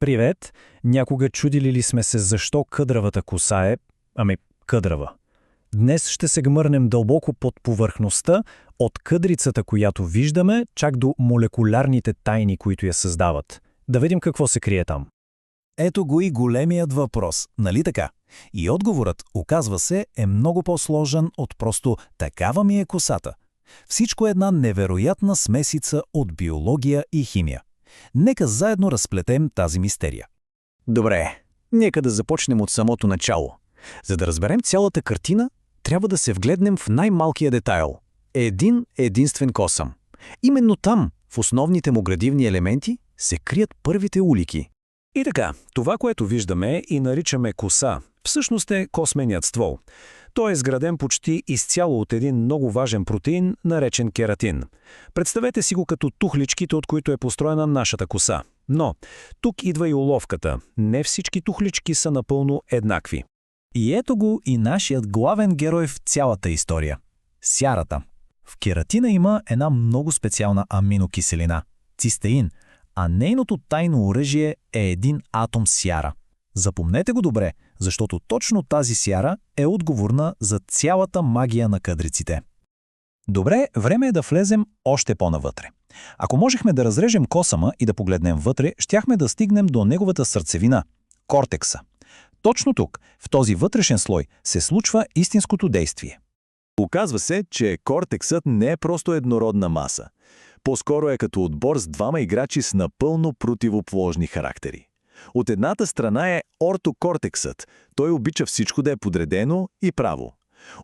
Привет! Някога чудили ли сме се защо къдравата коса е, къдрава? Днес ще се гмърнем дълбоко под повърхността, от къдрицата, която виждаме, чак до молекулярните тайни, които я създават. Да видим какво се крие там. Ето го и големият въпрос, нали така? И отговорът, оказва се, е много по-сложен от просто «такава ми е косата». Всичко е една невероятна смесица от биология и химия. Нека заедно разплетем тази мистерия. Добре, нека да започнем от самото начало. За да разберем цялата картина, трябва да се вгледнем в най-малкия детайл – единствен косъм. Именно там, в основните му градивни елементи, се крият първите улики. И така, това, което виждаме и наричаме коса, всъщност е косменият ствол. Той е изграден почти изцяло от един много важен протеин, наречен кератин. Представете си го като тухличките, от които е построена нашата коса. Но тук идва и уловката. Не всички тухлички са напълно еднакви. И ето го и нашият главен герой в цялата история – сярата. В кератина има една много специална аминокиселина – цистеин, а нейното тайно оръжие е един атом сяра. Запомнете го добре, защото точно тази сяра е отговорна за цялата магия на къдриците. Добре, време е да влезем още по-навътре. Ако можехме да разрежем косъма и да погледнем вътре, щяхме да стигнем до неговата сърцевина – кортекса. Точно тук, в този вътрешен слой, се случва истинското действие. Оказва се, че кортексът не е просто еднородна маса. По-скоро е като отбор с двама играчи с напълно противоположни характери. От едната страна е ортокортексът. Той обича всичко да е подредено и право.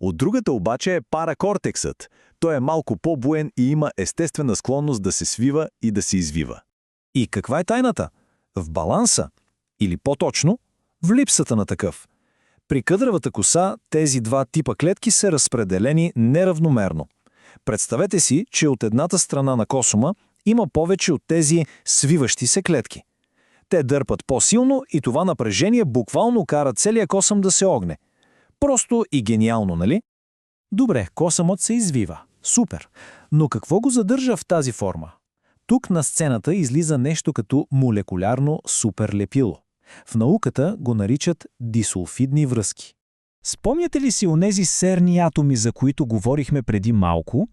От другата обаче е паракортексът. Той е малко по-буен и има естествена склонност да се свива и да се извива. И каква е тайната? В баланса. Или по-точно, в липсата на такъв. При къдравата коса тези два типа клетки са разпределени неравномерно. Представете си, че от едната страна на косума има повече от тези свиващи се клетки. Те дърпат по-силно и това напрежение буквално кара целия косъм да се огне. Просто и гениално, нали? Добре, косъмът се извива. Супер. Но какво го задържа в тази форма? Тук на сцената излиза нещо като молекулярно суперлепило. В науката го наричат дисулфидни връзки. Спомняте ли си онези серни атоми, за които говорихме преди малко?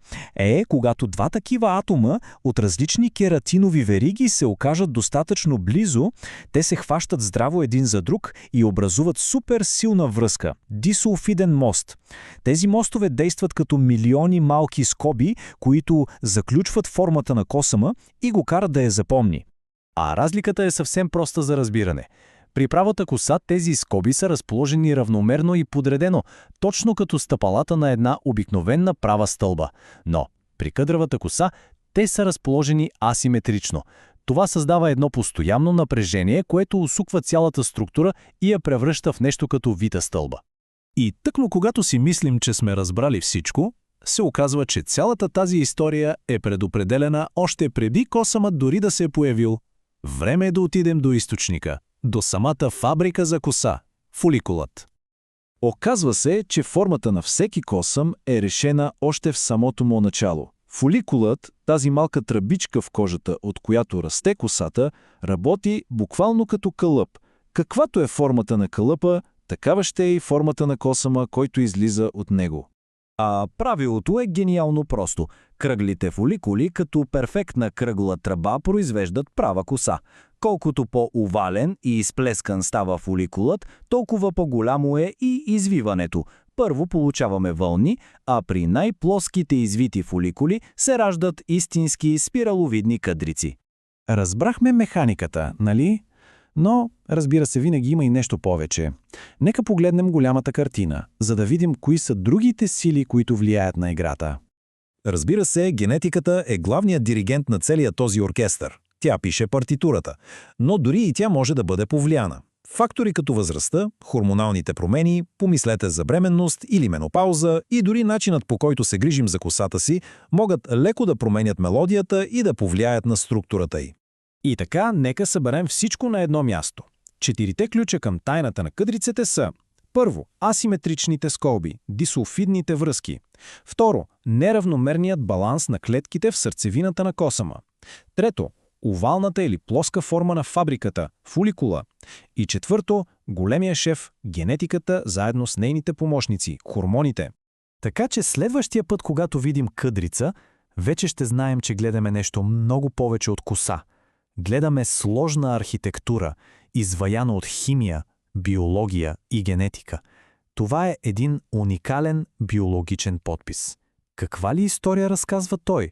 Когато два такива атома от различни кератинови вериги се окажат достатъчно близо, те се хващат здраво един за друг и образуват супер силна връзка – дисулфиден мост. Тези мостове действат като милиони малки скоби, които заключват формата на косъма и го карат да я запомни. А разликата е съвсем проста за разбиране. При правата коса тези скоби са разположени равномерно и подредено, точно като стъпалата на една обикновена права стълба. Но при къдравата коса те са разположени асиметрично. Това създава едно постоянно напрежение, което усуква цялата структура и я превръща в нещо като вита стълба. И тъкмо когато си мислим, че сме разбрали всичко, се оказва, че цялата тази история е предопределена още преди косъмът дори да се е появил. Време е да отидем до източника, до самата фабрика за коса – фоликулът. Оказва се, че формата на всеки косъм е решена още в самото му начало. Фоликулът, тази малка тръбичка в кожата, от която расте косата, работи буквално като кълъп. Каквато е формата на кълъпа, такава ще е и формата на косъма, който излиза от него. А правилото е гениално просто. Кръглите фоликули като перфектна кръгла тръба произвеждат права коса. Колкото по-овален и изплескан става фоликулът, толкова по-голямо е и извиването. Първо получаваме вълни, а при най-плоските извити фоликули се раждат истински спираловидни къдрици. Разбрахме механиката, нали? Но, разбира се, винаги има и нещо повече. Нека погледнем голямата картина, за да видим кои са другите сили, които влияят на играта. Разбира се, генетиката е главният диригент на целия този оркестър. Тя пише партитурата, но дори и тя може да бъде повлияна. Фактори като възрастта, хормоналните промени, помислете за бременност или менопауза и дори начинът, по който се грижим за косата си, могат леко да променят мелодията и да повлияят на структурата й. И така, нека съберем всичко на едно място. 4 ключа към тайната на къдриците са: първо, асиметричните скоби, дисулфидните връзки. Второ, неравномерният баланс на клетките в сърцевината на косъма. Трето, овалната или плоска форма на фабриката – фоликула. И четвърто, големия шеф – генетиката заедно с нейните помощници – хормоните. Така че следващия път, когато видим къдрица, вече ще знаем, че гледаме нещо много повече от коса. Гледаме сложна архитектура, изваяна от химия, биология и генетика. Това е един уникален биологичен подпис. Каква ли история разказва той?